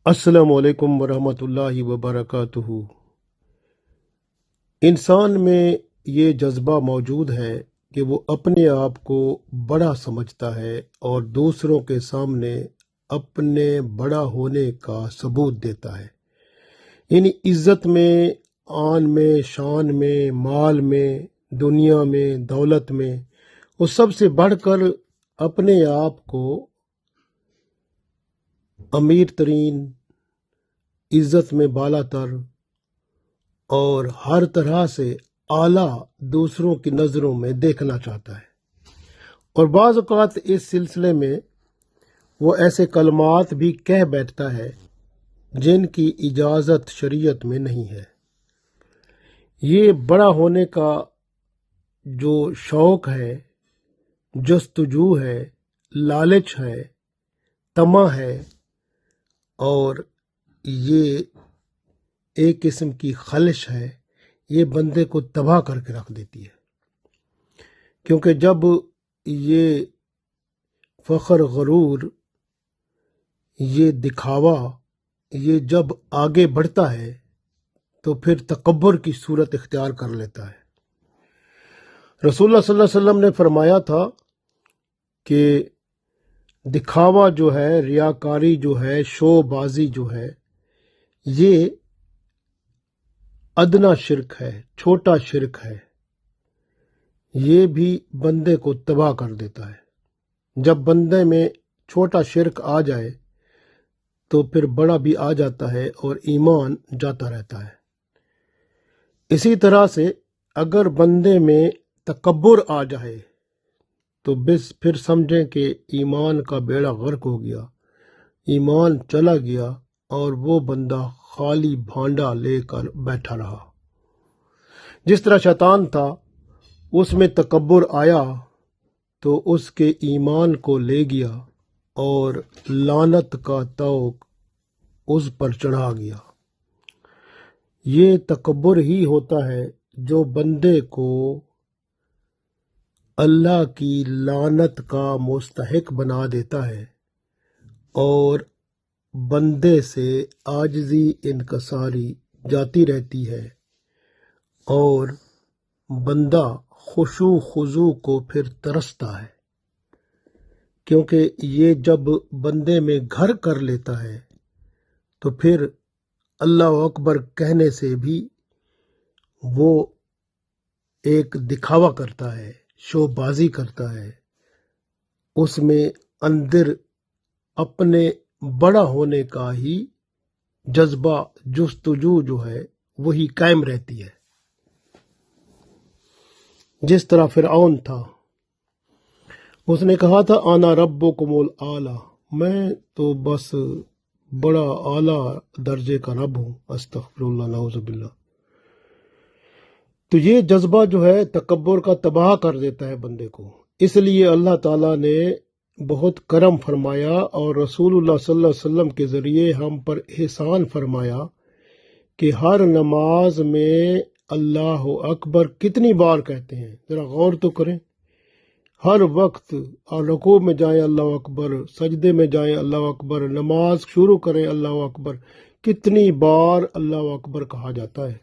السلام علیکم ورحمۃ اللہ وبرکاتہ۔ انسان میں یہ جذبہ موجود ہے کہ وہ اپنے آپ کو بڑا سمجھتا ہے اور دوسروں کے سامنے اپنے بڑا ہونے کا ثبوت دیتا ہے، یعنی عزت میں، آن میں، شان میں، مال میں، دنیا میں، دولت میں، وہ سب سے بڑھ کر اپنے آپ کو امیر ترین، عزت میں بالا تر اور ہر طرح سے اعلیٰ دوسروں کی نظروں میں دیکھنا چاہتا ہے، اور بعض اوقات اس سلسلے میں وہ ایسے کلمات بھی کہہ بیٹھتا ہے جن کی اجازت شریعت میں نہیں ہے۔ یہ بڑا ہونے کا جو شوق ہے، جستجو ہے، لالچ ہے، طمع ہے، اور یہ ایک قسم کی خلش ہے، یہ بندے کو تباہ کر کے رکھ دیتی ہے، کیونکہ جب یہ فخر، غرور، یہ دکھاوا، یہ جب آگے بڑھتا ہے تو پھر تکبر کی صورت اختیار کر لیتا ہے۔ رسول اللہ صلی اللہ علیہ وسلم نے فرمایا تھا کہ دکھاوا جو ہے، ریاکاری جو ہے، شو بازی جو ہے، یہ ادنا شرک ہے، چھوٹا شرک ہے، یہ بھی بندے کو تباہ کر دیتا ہے۔ جب بندے میں چھوٹا شرک آ جائے تو پھر بڑا بھی آ جاتا ہے اور ایمان جاتا رہتا ہے۔ اسی طرح سے اگر بندے میں تکبر آ جائے تو بس پھر سمجھیں کہ ایمان کا بیڑا غرق ہو گیا، ایمان چلا گیا اور وہ بندہ خالی بھانڈا لے کر بیٹھا رہا۔ جس طرح شیطان تھا، اس میں تکبر آیا تو اس کے ایمان کو لے گیا اور لعنت کا طوق اس پر چڑھا گیا۔ یہ تکبر ہی ہوتا ہے جو بندے کو اللہ کی لعنت کا مستحق بنا دیتا ہے اور بندے سے عاجزی، انکساری جاتی رہتی ہے، اور بندہ خشوع خضوع کو پھر ترستا ہے، کیونکہ یہ جب بندے میں گھر کر لیتا ہے تو پھر اللہ اکبر کہنے سے بھی وہ ایک دکھاوا کرتا ہے، شو بازی کرتا ہے، اس میں اندر اپنے بڑا ہونے کا ہی جذبہ، جستجو جو ہے وہی قائم رہتی ہے۔ جس طرح فرعون تھا، اس نے کہا تھا انا ربکم الاعلی، میں تو بس بڑا اعلیٰ درجے کا رب ہوں، استغفر اللہ، نعوذ باللہ۔ تو یہ جذبہ جو ہے تکبر کا تباہ کر دیتا ہے بندے کو، اس لیے اللہ تعالیٰ نے بہت کرم فرمایا اور رسول اللہ صلی اللہ علیہ وسلم کے ذریعے ہم پر احسان فرمایا کہ ہر نماز میں اللہ اکبر کتنی بار کہتے ہیں، ذرا غور تو کریں۔ ہر وقت اور رکوع میں جائیں اللہ اکبر، سجدے میں جائیں اللہ اکبر، نماز شروع کریں اللہ اکبر، کتنی بار اللہ اکبر کہا جاتا ہے۔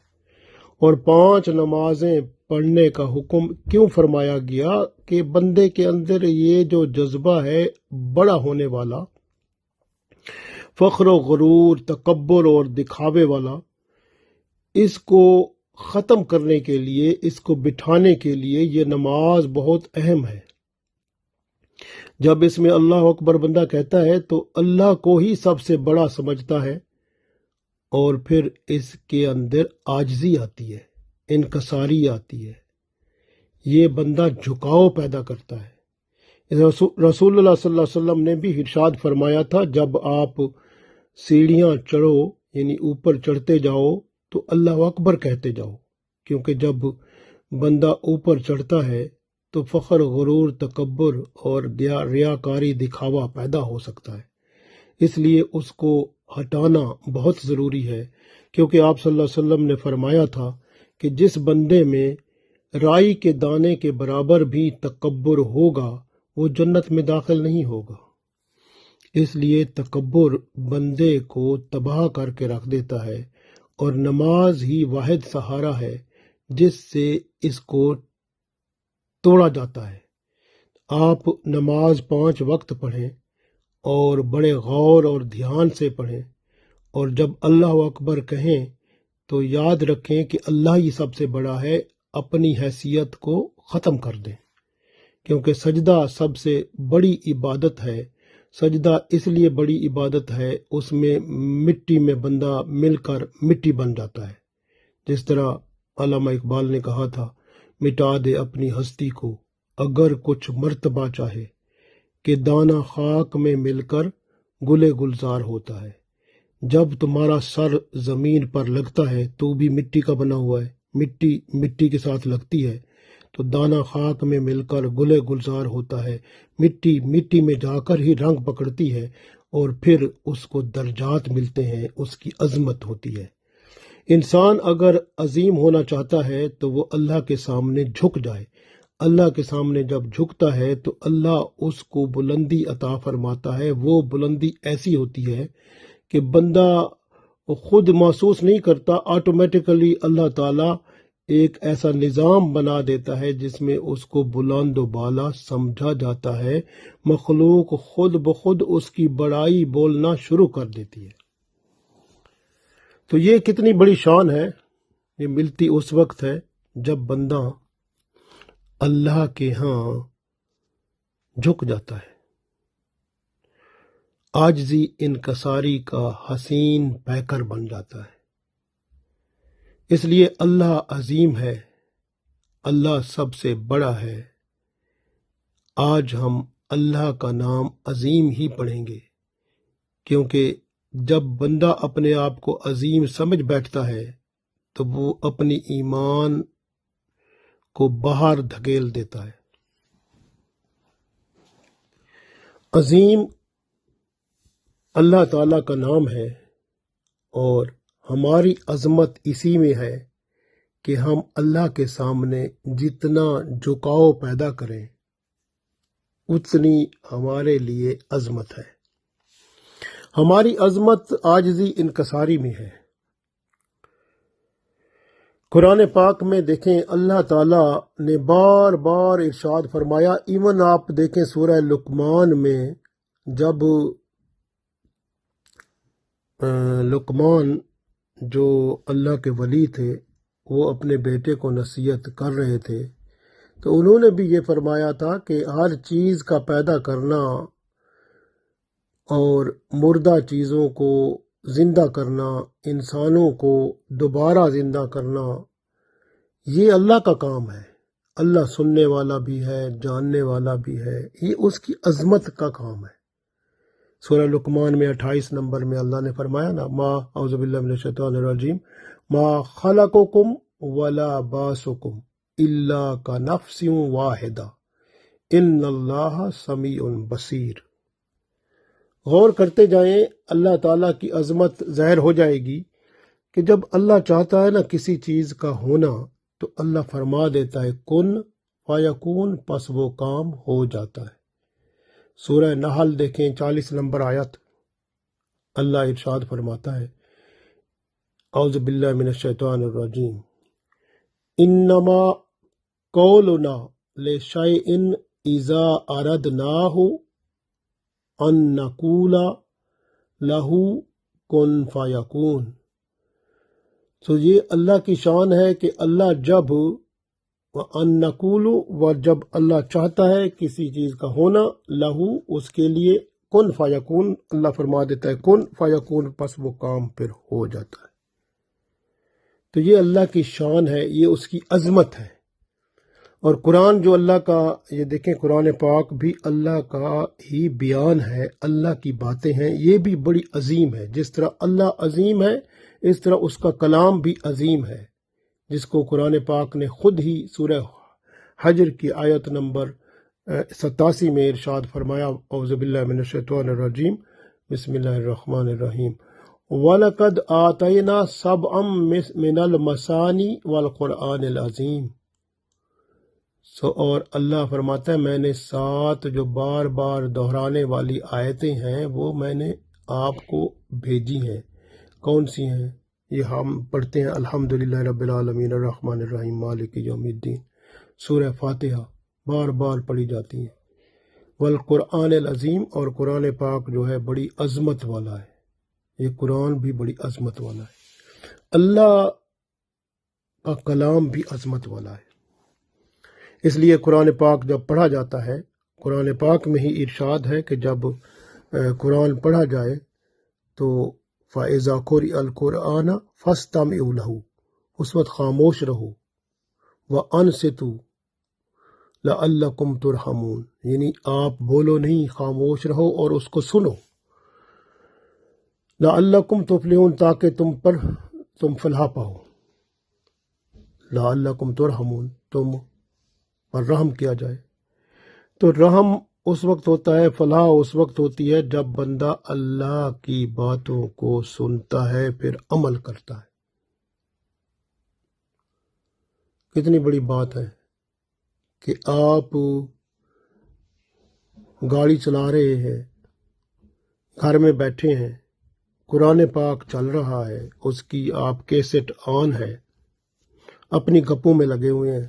اور 5 نمازیں پڑھنے کا حکم کیوں فرمایا گیا؟ کہ بندے کے اندر یہ جو جذبہ ہے بڑا ہونے والا، فخر و غرور، تکبر اور دکھاوے والا، اس کو ختم کرنے کے لیے، اس کو بٹھانے کے لیے یہ نماز بہت اہم ہے۔ جب اس میں اللہ اکبر بندہ کہتا ہے تو اللہ کو ہی سب سے بڑا سمجھتا ہے، اور پھر اس کے اندر عاجزی آتی ہے، انکساری آتی ہے، یہ بندہ جھکاؤ پیدا کرتا ہے۔ رسول اللہ صلی اللہ علیہ وسلم نے بھی ارشاد فرمایا تھا، جب آپ سیڑھیاں چڑھو، یعنی اوپر چڑھتے جاؤ تو اللہ اکبر کہتے جاؤ، کیونکہ جب بندہ اوپر چڑھتا ہے تو فخر، غرور، تکبر اور ریاکاری، دکھاوا پیدا ہو سکتا ہے۔ اس لیے اس کو ہٹانا بہت ضروری ہے، کیونکہ آپ صلی اللہ علیہ وسلم نے فرمایا تھا کہ جس بندے میں رائی کے دانے کے برابر بھی تکبر ہوگا وہ جنت میں داخل نہیں ہوگا۔ اس لیے تکبر بندے کو تباہ کر کے رکھ دیتا ہے، اور نماز ہی واحد سہارا ہے جس سے اس کو توڑا جاتا ہے۔ آپ نماز 5 وقت پڑھیں اور بڑے غور اور دھیان سے پڑھیں، اور جب اللہ اکبر کہیں تو یاد رکھیں کہ اللہ ہی سب سے بڑا ہے، اپنی حیثیت کو ختم کر دیں، کیونکہ سجدہ سب سے بڑی عبادت ہے۔ سجدہ اس لیے بڑی عبادت ہے، اس میں مٹی میں بندہ مل کر مٹی بن جاتا ہے، جس طرح علامہ اقبال نے کہا تھا، مٹا دے اپنی ہستی کو اگر کچھ مرتبہ چاہے، کہ دانہ خاک میں مل کر گلے گلزار ہوتا ہے۔ جب تمہارا سر زمین پر لگتا ہے تو بھی مٹی کا بنا ہوا ہے، مٹی مٹی کے ساتھ لگتی ہے تو دانہ خاک میں مل کر گلے گلزار ہوتا ہے، مٹی مٹی میں جا کر ہی رنگ پکڑتی ہے، اور پھر اس کو درجات ملتے ہیں، اس کی عظمت ہوتی ہے۔ انسان اگر عظیم ہونا چاہتا ہے تو وہ اللہ کے سامنے جھک جائے۔ اللہ کے سامنے جب جھکتا ہے تو اللہ اس کو بلندی عطا فرماتا ہے۔ وہ بلندی ایسی ہوتی ہے کہ بندہ خود محسوس نہیں کرتا، آٹومیٹیکلی اللہ تعالیٰ ایک ایسا نظام بنا دیتا ہے جس میں اس کو بلند و بالا سمجھا جاتا ہے۔ مخلوق خود بخود اس کی بڑائی بولنا شروع کر دیتی ہے۔ تو یہ کتنی بڑی شان ہے، یہ ملتی اس وقت ہے جب بندہ اللہ کے ہاں جھک جاتا ہے، عاجزی انکساری کا حسین پیکر بن جاتا ہے۔ اس لیے اللہ عظیم ہے، اللہ سب سے بڑا ہے۔ آج ہم اللہ کا نام عظیم ہی پڑھیں گے، کیونکہ جب بندہ اپنے آپ کو عظیم سمجھ بیٹھتا ہے تو وہ اپنی ایمان کو باہر دھکیل دیتا ہے۔ عظیم اللہ تعالیٰ کا نام ہے، اور ہماری عظمت اسی میں ہے کہ ہم اللہ کے سامنے جتنا جھکاؤ پیدا کریں اتنی ہمارے لیے عظمت ہے۔ ہماری عظمت عاجزی انکساری میں ہے۔ قرآن پاک میں دیکھیں اللہ تعالیٰ نے بار بار ارشاد فرمایا، ایون آپ دیکھیں سورہ لقمان میں جب لقمان جو اللہ کے ولی تھے وہ اپنے بیٹے کو نصیحت کر رہے تھے تو انہوں نے بھی یہ فرمایا تھا کہ ہر چیز کا پیدا کرنا اور مردہ چیزوں کو زندہ کرنا، انسانوں کو دوبارہ زندہ کرنا، یہ اللہ کا کام ہے۔ اللہ سننے والا بھی ہے، جاننے والا بھی ہے، یہ اس کی عظمت کا کام ہے۔ سورہ لقمان میں 28 نمبر میں اللہ نے فرمایا نا، ما اعوذ باللہ من الشیطان الرجیم، ما خلقکم ولا باسکم الا کنفس واحدہ ان اللہ سمیع بصیر۔ غور کرتے جائیں، اللہ تعالیٰ کی عظمت ظاہر ہو جائے گی کہ جب اللہ چاہتا ہے نا کسی چیز کا ہونا تو اللہ فرما دیتا ہے کن فیکون، پس وہ کام ہو جاتا ہے۔ سورہ نحل دیکھیں 40 نمبر آیت، اللہ ارشاد فرماتا ہے، اعوذ باللہ من الشیطان الرجیم، انما قولنا لشیء اذا اردناہ ان نقول لہ کن فیکون۔ تو یہ اللہ کی شان ہے کہ اللہ جب ان نقول، و جب اللہ چاہتا ہے کسی چیز کا ہونا، لہو اس کے لیے، کن فیکون، اللہ فرما دیتا ہے کن فیکون، پس وہ کام پھر ہو جاتا ہے۔ تو یہ اللہ کی شان ہے، یہ اس کی عظمت ہے۔ اور قرآن جو اللہ کا، یہ دیکھیں قرآن پاک بھی اللہ کا ہی بیان ہے، اللہ کی باتیں ہیں، یہ بھی بڑی عظیم ہے۔ جس طرح اللہ عظیم ہے اس طرح اس کا کلام بھی عظیم ہے، جس کو قرآن پاک نے خود ہی سورہ حجر کی آیت نمبر 87 میں ارشاد فرمایا، اعوذ باللہ من الشیطان الرجیم، بسم اللہ الرحمن الرحیم، وَلَقَدْ آتَيْنَا سَبْعًا مِنَ الْمَثَانِي وَالْقُرْآنِ الْعَظِيمِ۔ اور اللہ فرماتا ہے میں نے 7 جو بار بار دہرانے والی آیتیں ہیں وہ میں نے آپ کو بھیجی ہیں۔ کون سی ہیں؟ یہ ہم پڑھتے ہیں الحمدللہ رب العالمین الرحمن الرحیم مالک یوم الدین، سورہ فاتحہ بار بار پڑھی جاتی ہیں۔ والقرآن العظیم، اور قرآن پاک جو ہے بڑی عظمت والا ہے، یہ قرآن بھی بڑی عظمت والا ہے، اللہ کا کلام بھی عظمت والا ہے۔ اس لیے قرآن پاک جب پڑھا جاتا ہے، قرآن پاک میں ہی ارشاد ہے کہ جب قرآن پڑھا جائے تو فَإِذَا قُرِئَ الْقُرْآنَ فَاسْتَمِعُوا لَهُ، اس وقت خاموش رہو، وَأَنصِتُوا لَعَلَّكُمْ تُرْحَمُونَ، یعنی آپ بولو نہیں، خاموش رہو اور اس کو سنو، لَعَلَّكُمْ تُفْلِحُونَ، تاکہ تم فلاح پاؤ، لَعَلَّكُمْ تُرْحَمُونَ، تم پر رحم کیا جائے۔ تو رحم اس وقت ہوتا ہے، فلاح اس وقت ہوتی ہے جب بندہ اللہ کی باتوں کو سنتا ہے پھر عمل کرتا ہے۔ کتنی بڑی بات ہے کہ آپ گاڑی چلا رہے ہیں، گھر میں بیٹھے ہیں، قرآن پاک چل رہا ہے، اس کی آپ کیسٹ آن ہے، اپنی گپوں میں لگے ہوئے ہیں،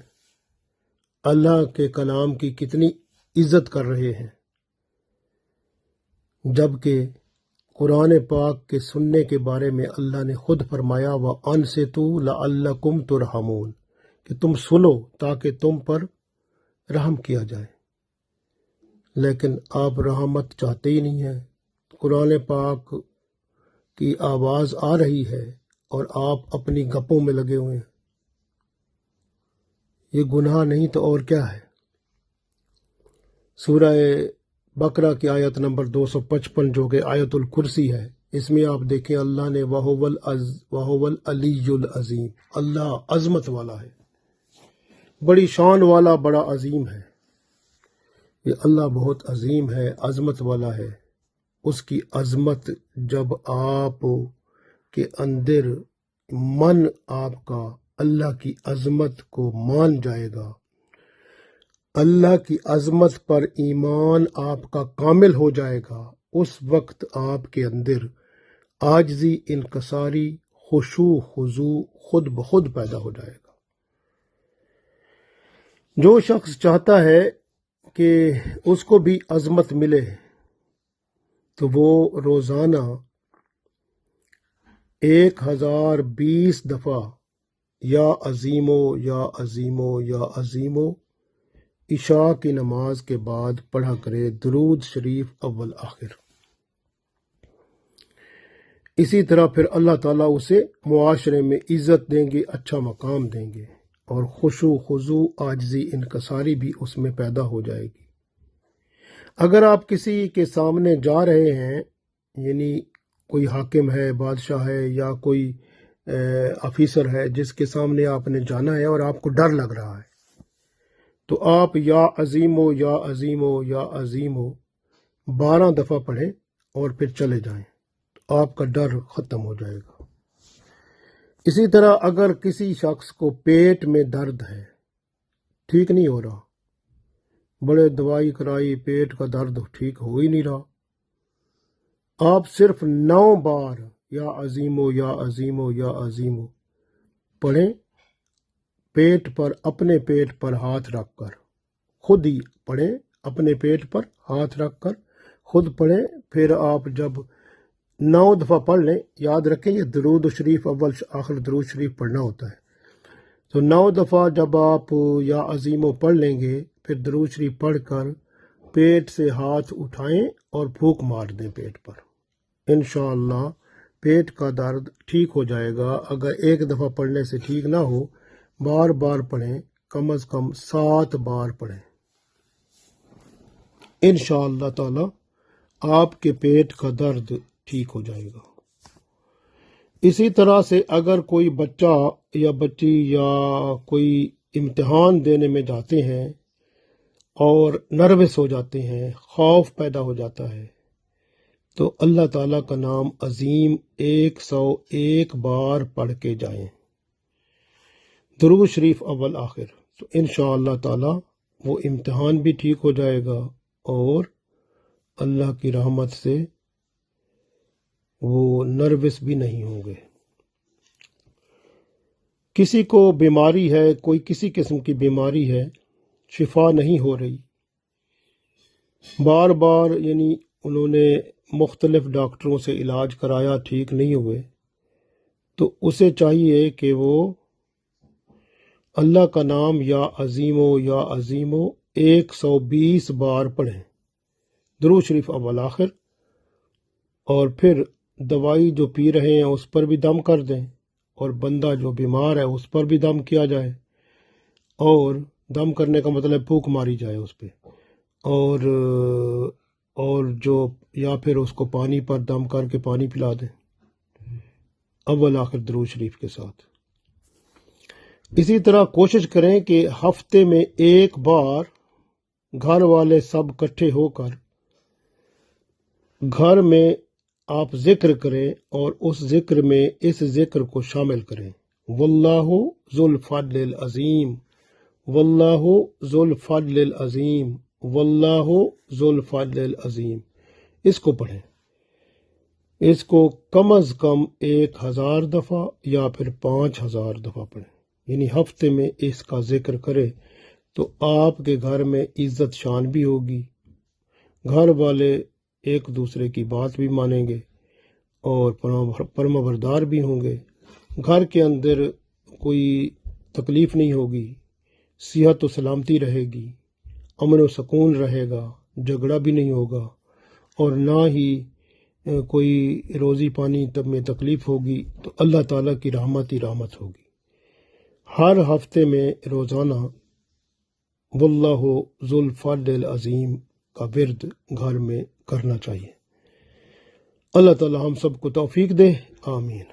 اللہ کے کلام کی کتنی عزت کر رہے ہیں، جبکہ قرآن پاک کے سننے کے بارے میں اللہ نے خود فرمایا وَأَنصِتُوا لَعَلَّكُمْ تُرْحَمُونَ، کہ تم سنو تاکہ تم پر رحم کیا جائے۔ لیکن آپ رحمت چاہتے ہی نہیں ہیں، قرآن پاک کی آواز آ رہی ہے اور آپ اپنی گپوں میں لگے ہوئے ہیں، یہ گناہ نہیں تو اور کیا ہے؟ سورہ بقرہ کی آیت نمبر 255 جو کہ آیت الکرسی ہے، اس میں آپ دیکھیں اللہ نے وَهُوَ الْعَلِيُّ الْعَظِيمُ، اللہ عظمت والا ہے، بڑی شان والا، بڑا عظیم ہے، یہ اللہ بہت عظیم ہے، عظمت والا ہے۔ اس کی عظمت جب آپ کے اندر من آپ کا اللہ کی عظمت کو مان جائے گا، اللہ کی عظمت پر ایمان آپ کا کامل ہو جائے گا، اس وقت آپ کے اندر عاجزی، انکساری، خشوع خضوع خود بخود پیدا ہو جائے گا۔ جو شخص چاہتا ہے کہ اس کو بھی عظمت ملے تو وہ روزانہ 1020 دفعہ یا عظیمو یا عظیمو یا عظیمو عشاء کی نماز کے بعد پڑھا کرے درود شریف اول آخر۔ اسی طرح پھر اللہ تعالیٰ اسے معاشرے میں عزت دیں گے، اچھا مقام دیں گے، اور خشوع خضوع عاجزی انکساری بھی اس میں پیدا ہو جائے گی۔ اگر آپ کسی کے سامنے جا رہے ہیں، یعنی کوئی حاکم ہے، بادشاہ ہے، یا کوئی آفیسر ہے جس کے سامنے آپ نے جانا ہے اور آپ کو ڈر لگ رہا ہے، تو آپ یا عظیمو یا عظیمو یا عظیمو 12 دفعہ پڑھیں اور پھر چلے جائیں، تو آپ کا ڈر ختم ہو جائے گا۔ اسی طرح اگر کسی شخص کو پیٹ میں درد ہے، ٹھیک نہیں ہو رہا، بڑے دوائی کرائی، پیٹ کا درد ٹھیک ہو ہی نہیں رہا، آپ صرف 9 بار یا عظیمو یا عظیمو یا عظیمو پڑھیں، پیٹ پر، اپنے پیٹ پر ہاتھ رکھ کر، خود ہی پڑھیں، اپنے پیٹ پر ہاتھ رکھ کر خود پڑھیں، پھر آپ جب 9 دفعہ پڑھ لیں، یاد رکھیں یہ درود شریف اول آخر درود شریف پڑھنا ہوتا ہے، تو 9 دفعہ جب آپ یا عظیمو پڑھ لیں گے، پھر درود شریف پڑھ کر پیٹ سے ہاتھ اٹھائیں اور پھونک مار دیں پیٹ پر، انشاءاللہ پیٹ کا درد ٹھیک ہو جائے گا۔ اگر ایک دفعہ پڑھنے سے ٹھیک نہ ہو، بار بار پڑھیں، کم از کم 7 بار پڑھیں، انشاءاللہ تعالی آپ کے پیٹ کا درد ٹھیک ہو جائے گا۔ اسی طرح سے اگر کوئی بچہ یا بچی یا کوئی امتحان دینے میں جاتے ہیں اور نروس ہو جاتے ہیں، خوف پیدا ہو جاتا ہے، تو اللہ تعالیٰ کا نام عظیم 101 بار پڑھ کے جائیں، درود شریف اول آخر تو انشاءاللہ تعالی وہ امتحان بھی ٹھیک ہو جائے گا اور اللہ کی رحمت سے وہ نروس بھی نہیں ہوں گے۔ کسی کو بیماری ہے، کوئی کسی قسم کی بیماری ہے، شفا نہیں ہو رہی، بار بار یعنی انہوں نے مختلف ڈاکٹروں سے علاج کرایا، ٹھیک نہیں ہوئے، تو اسے چاہیے کہ وہ اللہ کا نام یا عظیمو 120 بار پڑھیں، درود شریف اول آخر، اور پھر دوائی جو پی رہے ہیں اس پر بھی دم کر دیں، اور بندہ جو بیمار ہے اس پر بھی دم کیا جائے، اور دم کرنے کا مطلب پھونک ماری جائے اس پہ، اور جو یا پھر اس کو پانی پر دم کر کے پانی پلا دیں اول آخر درود شریف کے ساتھ۔ اسی طرح کوشش کریں کہ ہفتے میں ایک بار گھر والے سب اکٹھے ہو کر گھر میں آپ ذکر کریں، اور اس ذکر میں اس ذکر کو شامل کریں، واللہ ذو الفضل العظیم، واللہ ذو الفضل العظیم، واللہ ذو الفضل العظیم، اس کو پڑھیں، اس کو کم از کم 1000 دفعہ یا پھر 5000 دفعہ پڑھیں، یعنی ہفتے میں اس کا ذکر کرے تو آپ کے گھر میں عزت شان بھی ہوگی، گھر والے ایک دوسرے کی بات بھی مانیں گے اور فرما بردار بھی ہوں گے، گھر کے اندر کوئی تکلیف نہیں ہوگی، صحت و سلامتی رہے گی، امن و سکون رہے گا، جھگڑا بھی نہیں ہوگا، اور نہ ہی کوئی روزی پانی میں تکلیف ہوگی، تو اللہ تعالیٰ کی رحمت ہی رحمت ہوگی۔ ہر ہفتے میں روزانہ واللہ ذو الفضل العظیم کا ورد گھر میں کرنا چاہیے۔ اللہ تعالیٰ ہم سب کو توفیق دے، آمین۔